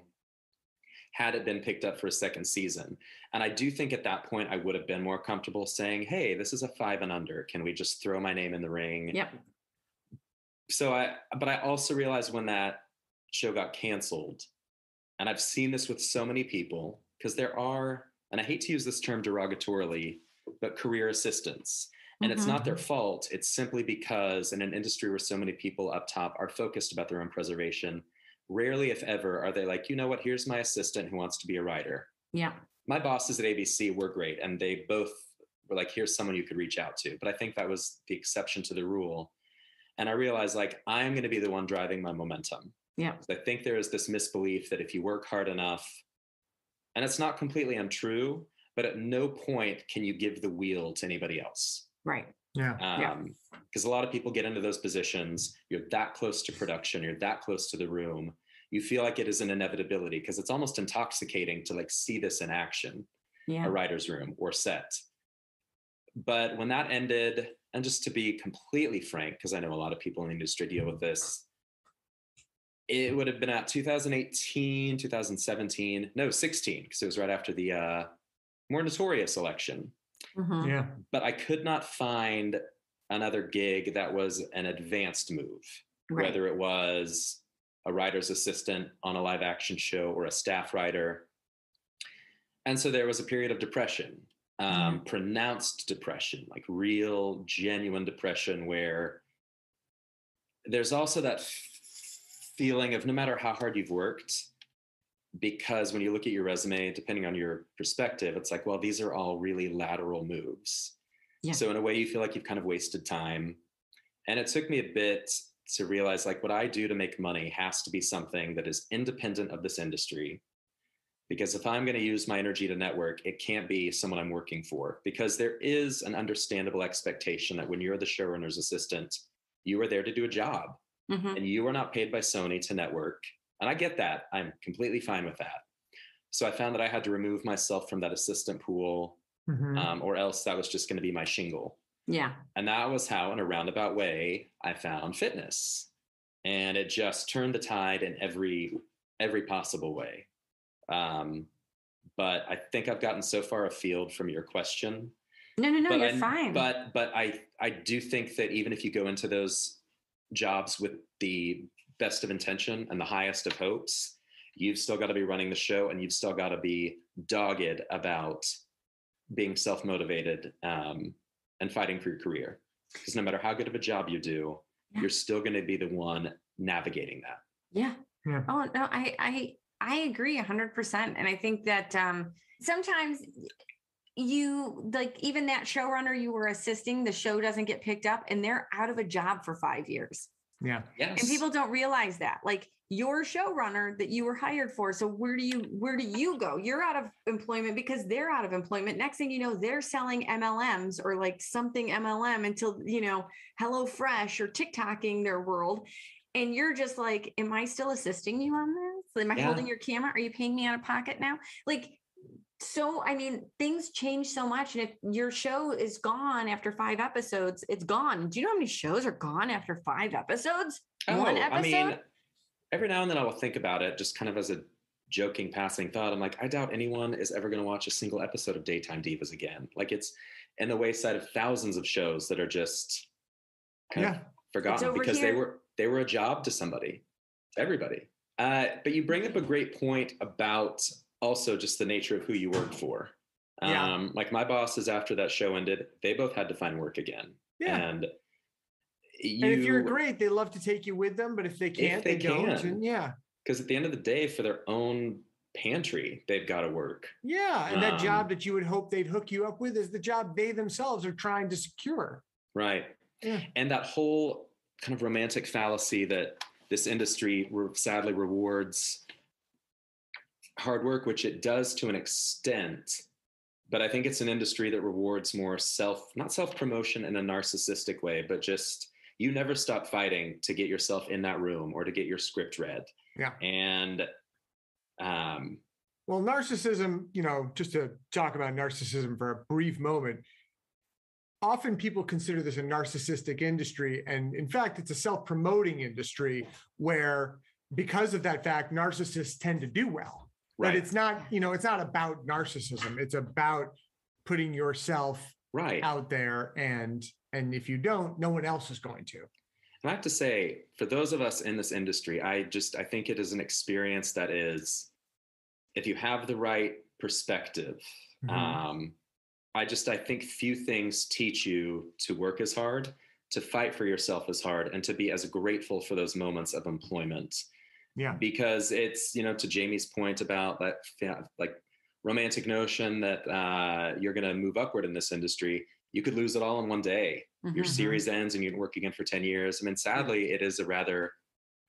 had it been picked up for a second season. And I do think at that point, I would have been more comfortable saying, hey, this is a 5 and under. Can we just throw my name in the ring? Yep. But I also realized when that show got canceled, and I've seen this with so many people, because there are, and I hate to use this term derogatorily, but career assistants. And it's not their fault. It's simply because in an industry where so many people up top are focused about their own preservation, rarely, if ever, are they like, you know what, here's my assistant who wants to be a writer. Yeah. My bosses at ABC were great, and they both were like, here's someone you could reach out to. But I think that was the exception to the rule. And I realized, like, I'm going to be the one driving my momentum. Yeah. I think there is this misbelief that if you work hard enough, and it's not completely untrue, but at no point can you give the wheel to anybody else. Right. Yeah. Because a lot of people get into those positions. You're that close to production. You're that close to the room. You feel like it is an inevitability because it's almost intoxicating to like see this in action, a writer's room or set. But when that ended, and just to be completely frank, because I know a lot of people in the industry deal with this, it would have been at 2018, 2017, no, 16, because it was right after the more notorious election. Mm-hmm. Yeah. But I could not find another gig that was an advanced move, whether it was a writer's assistant on a live action show or a staff writer. And so there was a period of depression, pronounced depression, like real, genuine depression, where there's also that feeling of no matter how hard you've worked, because when you look at your resume, depending on your perspective, it's like, well, these are all really lateral moves. Yeah. So in a way, you feel like you've kind of wasted time. And it took me a bit to realize, like, what I do to make money has to be something that is independent of this industry. Because if I'm going to use my energy to network, it can't be someone I'm working for. Because there is an understandable expectation that when you're the showrunner's assistant, you are there to do a job. Mm-hmm. And you are not paid by Sony to network. And I get that. I'm completely fine with that. So I found that I had to remove myself from that assistant pool, or else that was just going to be my shingle. Yeah. And that was how, in a roundabout way, I found fitness. And it just turned the tide in every possible way. But I think I've gotten so far afield from your question. No, you're fine. But I do think that even if you go into those jobs with the best of intention and the highest of hopes, you've still got to be running the show, and you've still got to be dogged about being self-motivated and fighting for your career. Because no matter how good of a job you do, you're still going to be the one navigating that. Yeah. Oh, no, I agree 100%. And I think that sometimes you, like, even that showrunner you were assisting, the show doesn't get picked up and they're out of a job for 5 years. Yeah. Yes. And people don't realize that. Like your showrunner that you were hired for. So where do you go? You're out of employment because they're out of employment. Next thing you know, they're selling MLMs or like something MLM until, HelloFresh or TikToking their world. And you're just like, am I still assisting you on this? Am I holding your camera? Are you paying me out of pocket now? Like, so, I mean, things change so much. And if your show is gone after 5 episodes, it's gone. Do you know how many shows are gone after 5 episodes? One episode? I mean, every now and then I will think about it just kind of as a joking passing thought. I'm like, I doubt anyone is ever going to watch a single episode of Daytime Divas again. Like it's in the wayside of thousands of shows that are just kind of forgotten because they were a job to somebody, to everybody. But you bring up a great point about also just the nature of who you work for. Like my bosses, after that show ended, they both had to find work again. Yeah. And if you're great, they love to take you with them, but if they can't, they don't. And because at the end of the day, for their own pantry, they've got to work. Yeah. And that job that you would hope they'd hook you up with is the job they themselves are trying to secure. Right. Yeah. And that whole kind of romantic fallacy that this industry sadly rewards hard work, which it does to an extent, but I think it's an industry that rewards more not self-promotion in a narcissistic way, but just you never stop fighting to get yourself in that room or to get your script read. Yeah. And well, narcissism, just to talk about narcissism for a brief moment, often people consider this a narcissistic industry. And in fact, it's a self-promoting industry where, because of that fact, narcissists tend to do well. Right. But it's not, it's not about narcissism. It's about putting yourself out there. And if you don't, no one else is going to. And I have to say, for those of us in this industry, I think it is an experience that is, if you have the right perspective, I think few things teach you to work as hard, to fight for yourself as hard, and to be as grateful for those moments of employment. Yeah, because it's, to Jamie's point about that, like romantic notion that you're going to move upward in this industry. You could lose it all in one day. Your series ends and you work again for 10 years. I mean, sadly, it is a rather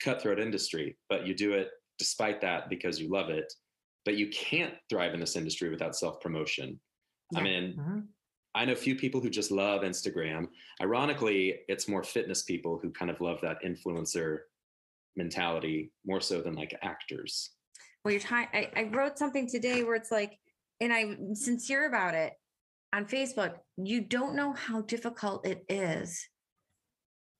cutthroat industry, but you do it despite that because you love it. But you can't thrive in this industry without self-promotion. Yeah. I mean, I know few people who just love Instagram. Ironically, it's more fitness people who kind of love that influencer mentality more so than like actors. Well, I wrote something today where it's like, and I'm sincere about it on Facebook. You don't know how difficult it is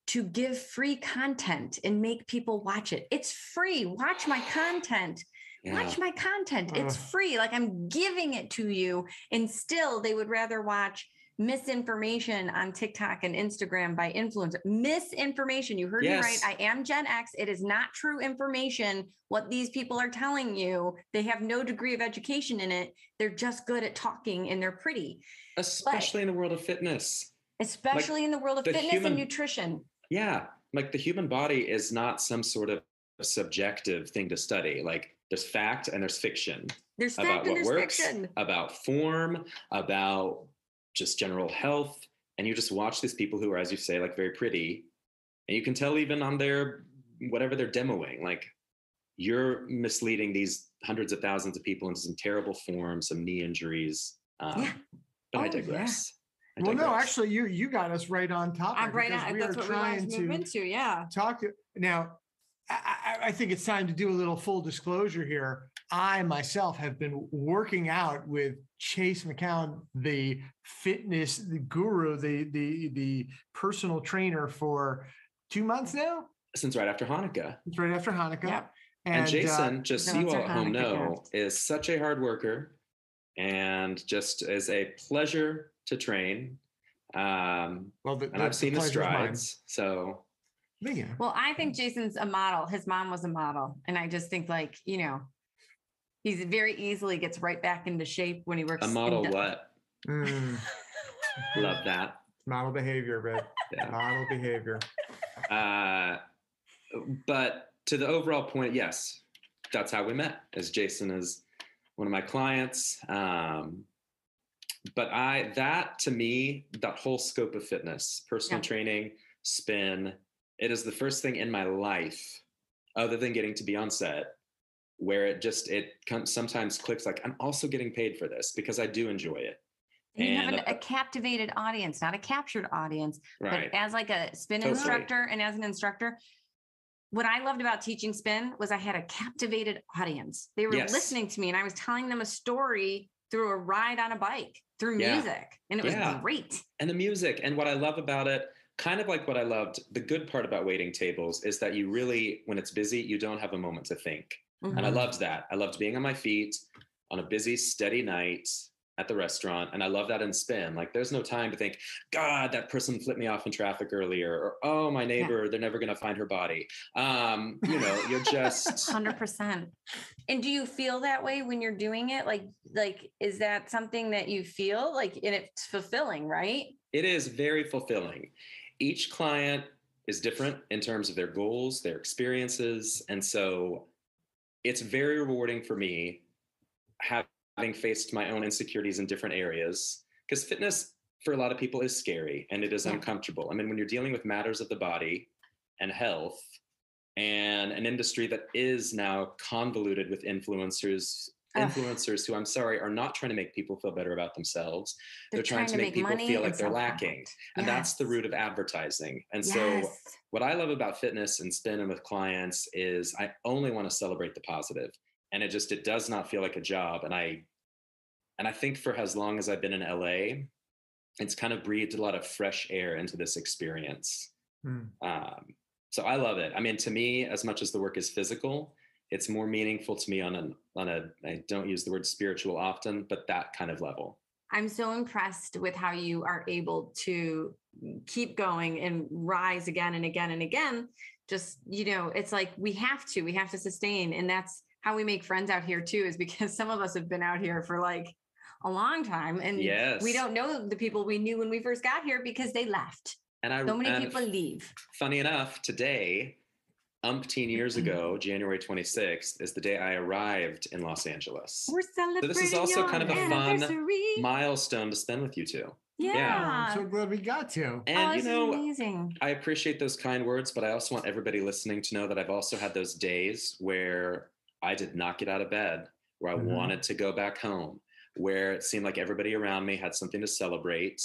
to give free content and make people watch it. It's free. Watch my content. Yeah. Watch my content. It's free. Like I'm giving it to you. And still they would rather watch misinformation on TikTok and Instagram by influencers. Misinformation. You heard me right. I am Gen X. It is not true information. What these people are telling you, they have no degree of education in it. They're just good at talking and they're pretty. Especially in the world of fitness. Especially in the world of fitness and nutrition. Yeah. Like the human body is not some sort of subjective thing to study. Like there's fact and there's fiction. There's fact and there's fiction. About form, about just general health. And you just watch these people who are, as you say, like very pretty. And you can tell even on their, whatever they're demoing, like you're misleading these hundreds of thousands of people into some terrible form, some knee injuries. But I digress. Yeah. Well, no, actually you got us right on topic. I'm right on. That's what we wanted to move into. Yeah. Now, I think it's time to do a little full disclosure here. I myself have been working out with Chase McCown, the fitness guru, the personal trainer for 2 months now. Since right after Hanukkah. It's right after Hanukkah. Yep. And Jason, just so you all at home know, is such a hard worker and just is a pleasure to train. And I've seen the strides. So. Yeah. Well, I think Jason's a model. His mom was a model. And I just think like, he's very easily gets right back into shape when he works. A model what? Love that. Model behavior, Red. Yeah. Model behavior. But to the overall point, yes, that's how we met, as Jason is one of my clients. But that to me, that whole scope of fitness, personal training, spin, It is the first thing in my life, other than getting to be on set, where sometimes clicks like, I'm also getting paid for this because I do enjoy it. And you have a captivated audience, not a captured audience, Right. but as like a spin Totally. instructor and as an instructor, what I loved about teaching spin was I had a captivated audience. They were Yes. listening to me and I was telling them a story through a ride on a bike, through Yeah. music. And it was great. And the music. And what I love about it, kind of like what I loved, the good part about waiting tables is that you really, when it's busy, you don't have a moment to think. Mhm. And I loved that. I loved being on my feet on a busy, steady night at the restaurant. And I love that in spin. Like there's no time to think, God, that person flipped me off in traffic earlier. Or, oh, my neighbor, they're never going to find her body. You're just 100%. And do you feel that way when you're doing it? Like, is that something that you feel like, and it's fulfilling, right? It is very fulfilling. Each client is different in terms of their goals, their experiences. And so it's very rewarding for me having faced my own insecurities in different areas, because fitness for a lot of people is scary and it is uncomfortable. I mean, when you're dealing with matters of the body and health and an industry that is now convoluted with influencers who, I'm sorry, are not trying to make people feel better about themselves. They're trying to make people feel like they're lacking. And that's the root of advertising. And so what I love about fitness and spin and with clients is I only want to celebrate the positive. And it does not feel like a job. And I think for as long as I've been in LA, it's kind of breathed a lot of fresh air into this experience. So I love it. I mean, to me, as much as the work is physical, it's more meaningful to me on a, I don't use the word spiritual often, but that kind of level. I'm so impressed with how you are able to keep going and rise again and again and again. Just, it's like we have to sustain. And that's how we make friends out here too, is because some of us have been out here for like a long time and we don't know the people we knew when we first got here because they left. And so many people leave. Funny enough, today, umpteen years ago, January 26th, is the day I arrived in Los Angeles. We're celebrating. So this is also kind of a fun anniversary. milestone to spend with you two. Yeah. I'm so glad we got to. And this is amazing. I appreciate those kind words, but I also want everybody listening to know that I've also had those days where I did not get out of bed, where I wanted to go back home, where it seemed like everybody around me had something to celebrate.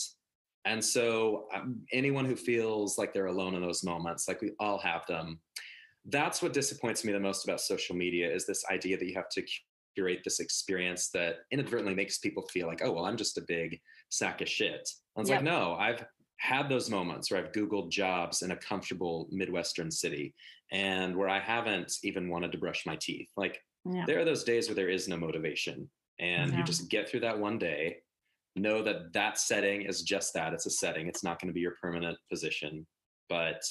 And so anyone who feels like they're alone in those moments, like we all have them, that's what disappoints me the most about social media, is this idea that you have to curate this experience that inadvertently makes people feel like, oh, well, I'm just a big sack of shit. And it's like, no, I've had those moments where I've Googled jobs in a comfortable Midwestern city and where I haven't even wanted to brush my teeth. Like there are those days where there is no motivation and you just get through that one day, know that that setting is just that. It's a setting. It's not going to be your permanent position. But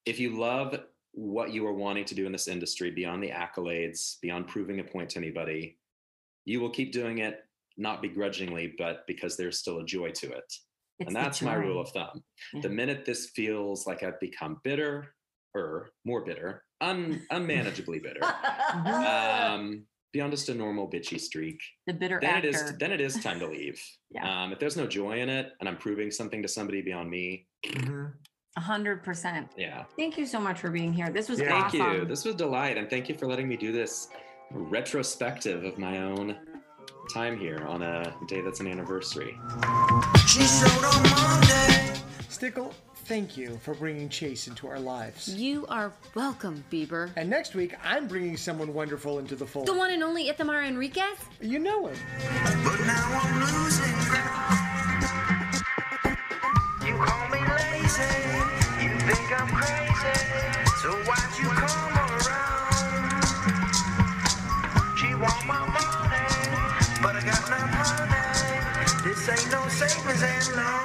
if you love what you are wanting to do in this industry, beyond the accolades, beyond proving a point to anybody, you will keep doing it, not begrudgingly, but because there's still a joy to it. And that's my rule of thumb. The minute this feels like I've become more bitter, unmanageably bitter, beyond just a normal bitchy streak, the bitter then actor. It is time to leave. If there's no joy in it and I'm proving something to somebody beyond me, 100%. Yeah. Thank you so much for being here. This was awesome. Thank you. This was a delight. And thank you for letting me do this retrospective of my own time here on a day that's an anniversary. She showed on Monday. Stickle, thank you for bringing Chase into our lives. You are welcome, Bieber. And next week, I'm bringing someone wonderful into the fold. The one and only Ithamar Enriquez? You know him. But now I'm losing ground. You call me lazy. You think I'm crazy. So why'd you come around? She want my money, but I got no money. This ain't no savings and loan.